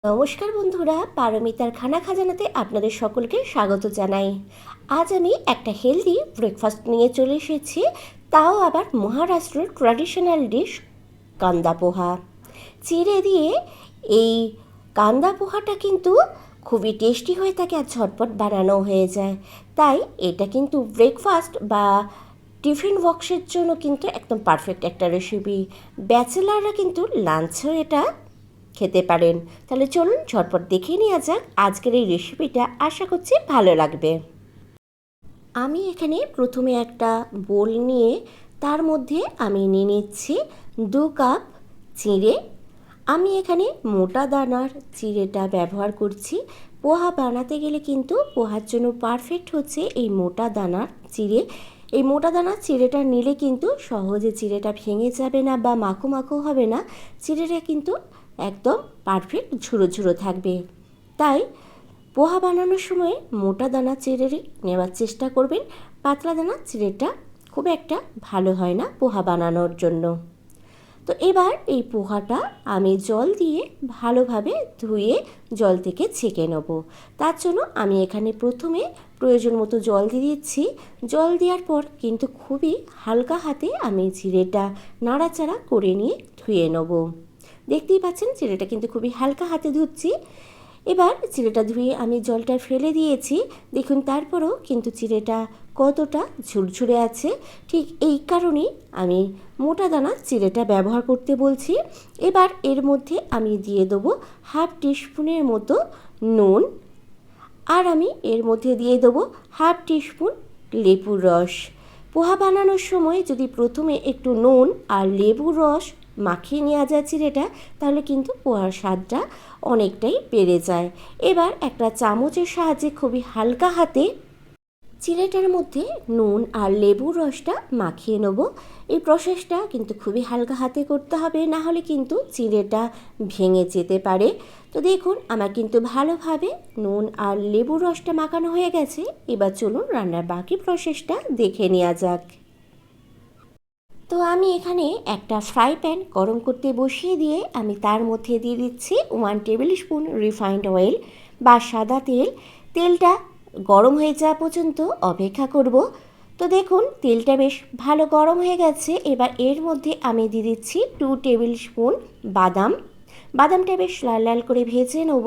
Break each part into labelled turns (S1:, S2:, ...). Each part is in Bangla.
S1: নমস্কার বন্ধুরা, পারমিতার খানা খাজানাতে আপনাদের সকলকে স্বাগত জানাই। আজ আমি একটা হেলদি ব্রেকফাস্ট নিয়ে চলে এসেছি, তাও আবার মহারাষ্ট্রের ট্র্যাডিশনাল ডিশ কান্দা পোহা। চিড়ে দিয়ে এই কান্দা পোহাটা কিন্তু খুবই টেস্টি হয়ে থাকে আর ঝটপট বানানো হয়ে যায়। তাই এটা কিন্তু ব্রেকফাস্ট বা টিফিন বক্সের জন্য কিন্তু একদম পারফেক্ট একটা রেসিপি। ব্যাচেলাররা কিন্তু লাঞ্চেও এটা খেতে পারেন। তাহলে চলুন ঝটপট দেখে নেওয়া যাক আজকের এই রেসিপিটা। আশা করছি ভালো লাগবে। আমি এখানে প্রথমে একটা বোল নিয়ে তার মধ্যে আমি নিয়ে নিচ্ছি 2 কাপ চিড়ে। আমি এখানে মোটা দানার চিড়েটা ব্যবহার করছি। পোহা বানাতে গেলে কিন্তু পোহার জন্য পারফেক্ট হচ্ছে এই মোটা দানার চিড়ে। এই মোটা দানার চিড়েটা নিলে কিন্তু সহজে চিড়েটা ভেঙে যাবে না বা মাখো মাখো হবে না। চিড়েটা কিন্তু একদম পারফেক্ট ঝুরো ঝুরো থাকবে। তাই পোহা বানানোর সময় মোটা দানা চিড়েরই নেওয়ার চেষ্টা করবেন। পাতলা দানা চিড়েটা খুব একটা ভালো হয় না পোহা বানানোর জন্য। তো এবার এই পোহাটা আমি জল দিয়ে ভালোভাবে ধুয়ে জল থেকে ছেঁকে নেব। তার জন্য আমি এখানে প্রথমে প্রয়োজন মতো জল দিয়ে দিচ্ছি। জল দেওয়ার পর কিন্তু খুবই হালকা হাতে আমি চিড়েটা নাড়াচাড়া করে নিয়ে ধুয়ে নেব। দেখতেই পাচ্ছেন চিড়েটা কিন্তু খুবই হালকা হাতে ধুচ্ছি। এবার চিড়েটা ধুয়ে আমি জলটা ফেলে দিয়েছি। দেখুন তারপরও কিন্তু চিড়েটা কতটা ঝুরঝুরে আছে। ঠিক এই কারণেই আমি মোটা দানা চিড়েটা ব্যবহার করতে বলছি। এবার এর মধ্যে আমি দিয়ে দেবো 1/2 টিস্পুনের মতো নুন, আর আমি এর মধ্যে দিয়ে দেবো 1/2 টিস্পুন লেবুর রস। পোহা বানানোর সময় যদি প্রথমে একটু নুন আর লেবুর রস মাখিয়ে নেওয়া যায় চিড়েটা, তাহলে কিন্তু পোহার স্বাদটা অনেকটাই বেড়ে যায়। এবার একটা চামচের সাহায্যে খুবই হালকা হাতে চিড়েটার মধ্যে নুন আর লেবুর রসটা মাখিয়ে নেব। এই প্রসেসটা কিন্তু খুবই হালকা হাতে করতে হবে, না হলে কিন্তু চিড়েটা ভেঙে যেতে পারে। তো দেখুন আমার কিন্তু ভালোভাবে নুন আর লেবুর রসটা মাখানো হয়ে গেছে। এবার চলুন রান্নার বাকি প্রসেসটা দেখে নেওয়া যাক। তো আমি এখানে একটা ফ্রাই প্যান গরম করতে বসিয়ে দিয়ে আমি তার মধ্যে দিয়ে দিচ্ছি 1 টেবিল স্পুন রিফাইন্ড অয়েল বা সাদা তেল। তেলটা গরম হয়ে যাওয়া পর্যন্ত অপেক্ষা করব। তো দেখুন তেলটা বেশ ভালো গরম হয়ে গেছে। এবার এর মধ্যে আমি দিয়ে দিচ্ছি 2 টেবিল স্পুন বাদাম। বাদামটা বেশ লাল লাল করে ভেজে নেব।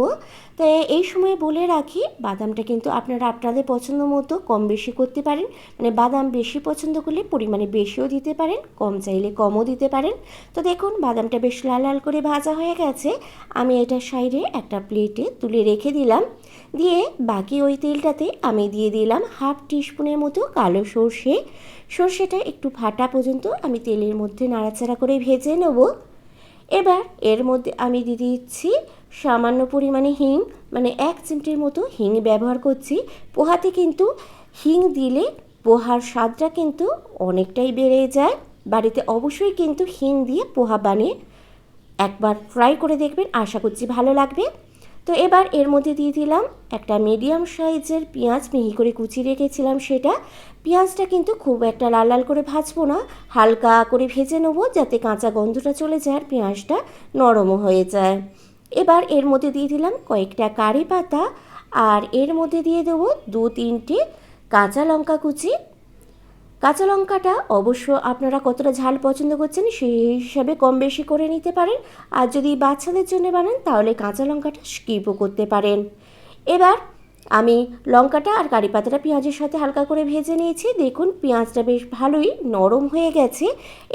S1: তো এই সময় বলে রাখি, বাদামটা কিন্তু আপনারা আপনাদের পছন্দ মতো কম বেশি করতে পারেন। মানে বাদাম বেশি পছন্দ করলে পরিমাণে বেশিও দিতে পারেন, কম চাইলে কমও দিতে পারেন। তো দেখুন বাদামটা বেশ লাল লাল করে ভাজা হয়ে গেছে। আমি এটা সাইডে একটা প্লেটে তুলে রেখে দিলাম। দিয়ে বাকি ওই তেলটাতে আমি দিয়ে দিলাম 1/2 টিস্পুনের মতো কালো সর্ষে। সর্ষেটা একটু ফাটা পর্যন্ত আমি তেলের মধ্যে নাড়াচাড়া করে ভেজে নেব। এবার এর মধ্যে আমি দিয়ে দিচ্ছি সামান্য পরিমাণে হিং, মানে 1 চিমটির মতো হিং ব্যবহার করছি। পোহাতে কিন্তু হিং দিলে পোহার স্বাদটা কিন্তু অনেকটাই বেড়ে যায়। বাড়িতে অবশ্যই কিন্তু হিং দিয়ে পোহা বানিয়ে একবার ট্রাই করে দেখবেন, আশা করছি ভালো লাগবে। তো এবার এর মধ্যে দিয়ে দিলাম একটা মিডিয়াম সাইজের পেঁয়াজ, মিহি করে কুচিয়ে রেখেছিলাম সেটা। পেঁয়াজটা কিন্তু খুব একটা লাল লাল করে ভাজবো না, হালকা করে ভেজে নেবো যাতে কাঁচা গন্ধটা চলে যায় আর পেঁয়াজটা নরমও হয়ে যায়। এবার এর মধ্যে দিয়ে দিলাম কয়েকটা কারি পাতা, আর এর মধ্যে দিয়ে দেবো 2-3টে কাঁচা লঙ্কা কুচি। কাঁচা লঙ্কাটা অবশ্য আপনারা কতটা ঝাল পছন্দ করছেন সেই হিসাবে কম বেশি করে নিতে পারেন। আর যদি বাচ্চাদের জন্য বানান তাহলে কাঁচা লঙ্কাটা স্কিপও করতে পারেন। এবার আমি লঙ্কাটা আর কারি পাতাটা পেঁয়াজের সাথে হালকা করে ভেজে নিয়েছি। দেখুন পেঁয়াজটা বেশ ভালোই নরম হয়ে গেছে।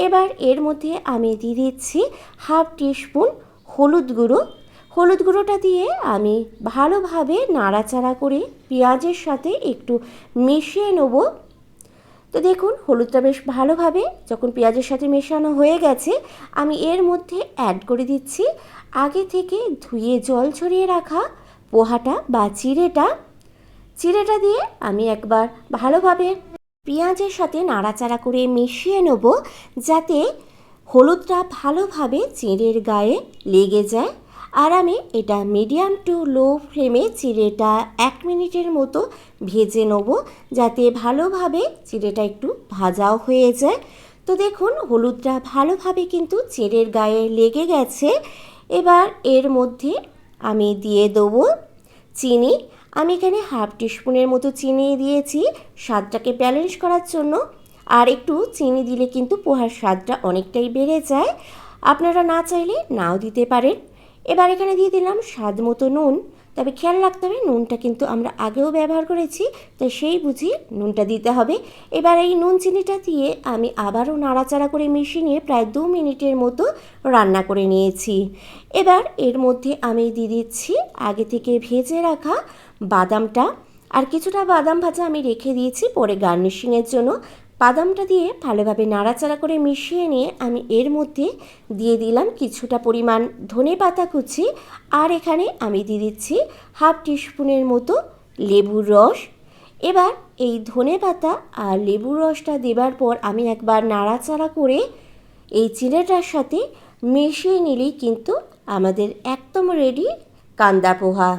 S1: এবার এর মধ্যে আমি দিয়ে দিচ্ছি 1/2 টিস্পুন হলুদ গুঁড়ো। হলুদ গুঁড়োটা দিয়ে আমি ভালোভাবে নাড়াচাড়া করে পেঁয়াজের সাথে একটু মিশিয়ে নেব। তো দেখুন হলুদটা বেশ ভালোভাবে যখন পেঁয়াজের সাথে মেশানো হয়ে গেছে, আমি এর মধ্যে অ্যাড করে দিচ্ছি আগে থেকে ধুয়ে জল ছড়িয়ে রাখা পোহাটা বা চিড়েটা। চিড়েটা দিয়ে আমি একবার ভালোভাবে পেঁয়াজের সাথে নাড়াচাড়া করে মিশিয়ে নেব, যাতে হলুদটা ভালোভাবে চিড়ের গায়ে লেগে যায়। আর আমি এটা মিডিয়াম টু লো ফ্লেমে চিড়েটা 1 মিনিটের মতো ভেজে নেব, যাতে ভালোভাবে চিড়েটা একটু ভাজাও হয়ে যায়। তো দেখুন হলুদটা ভালোভাবে কিন্তু চিড়ের গায়ে লেগে গেছে। এবার এর মধ্যে আমি দিয়ে দেবো চিনি। আমি এখানে হাফ টিস্পুনের মতো চিনি দিয়েছি স্বাদটাকে ব্যালেন্স করার জন্য। আর একটু চিনি দিলে কিন্তু পোহার স্বাদটা অনেকটাই বেড়ে যায়, আপনারা না চাইলে নাও দিতে পারেন। এবার এখানে দিয়ে দিলাম স্বাদ মতো নুন, তবে খেয়াল রাখতে হবে নুনটা কিন্তু আমরা আগেও ব্যবহার করেছি, তাই সেই বুঝি নুনটা দিতে হবে। এবার এই নুন চিনিটা দিয়ে আমি আবারও নাড়াচাড়া করে মিশিয়ে নিয়ে প্রায় 2 মিনিটের মতো রান্না করে নিয়েছি। এবার এর মধ্যে আমি দিয়ে দিচ্ছি আগে থেকে ভেজে রাখা বাদামটা, আর কিছুটা বাদাম ভাজা আমি রেখে দিয়েছি পরে গার্নিশিংয়ের জন্য। বাদামটা দিয়ে ভালোভাবে নাড়াচাড়া করে মিশিয়ে নিয়ে আমি এর মধ্যে দিয়ে দিলাম কিছুটা পরিমাণ ধনেপাতা কুচি, আর এখানে আমি দিয়ে দিচ্ছি হাফ টিস্পুনের মতো লেবুর রস। এবার এই ধনেপাতা আর লেবুর রসটা দেবার পর আমি একবার নাড়াচাড়া করে এই চিড়েটার সাথে মিশিয়ে নিলেই কিন্তু আমাদের একদম রেডি কান্দা পোহা।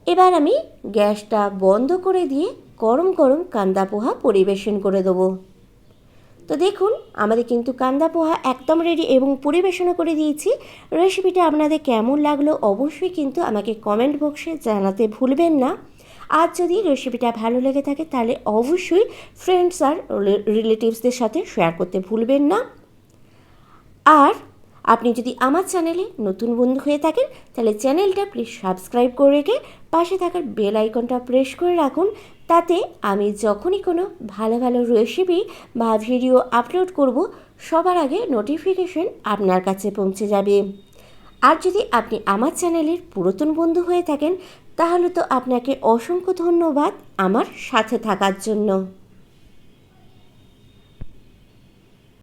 S1: এবার আমি গ্যাসটা বন্ধ করে দিয়ে গরম গরম কান্দা পোহা পরিবেশন করে দেবো। তো দেখুন আমাদের কিন্তু কান্দা পোহা একদম রেডি এবং পরিবেশনও করে দিয়েছি। রেসিপিটা আপনাদের কেমন লাগলো অবশ্যই কিন্তু আমাকে কমেন্ট বক্সে জানাতে ভুলবেন না। আর যদি রেসিপিটা ভালো লেগে থাকে তাহলে অবশ্যই ফ্রেন্ডস আর রিলেটিভসদের সাথে শেয়ার করতে ভুলবেন না। আর আপনি যদি আমার চ্যানেলে নতুন বন্ধু হয়ে থাকেন তাহলে চ্যানেলটা প্লিজ সাবস্ক্রাইব করে রেখে পাশে থাকার বেল আইকনটা প্রেস করে রাখুন, তাতে আমি যখনই কোনো ভালো ভালো রেসিপি বা ভিডিও আপলোড করব সবার আগে নোটিফিকেশন আপনার কাছে পৌঁছে যাবে। আর যদি আপনি আমার চ্যানেলের পুরাতন বন্ধু হয়ে থাকেন তাহলে তো আপনাকে অসংখ্য ধন্যবাদ আমার সাথে থাকার জন্য।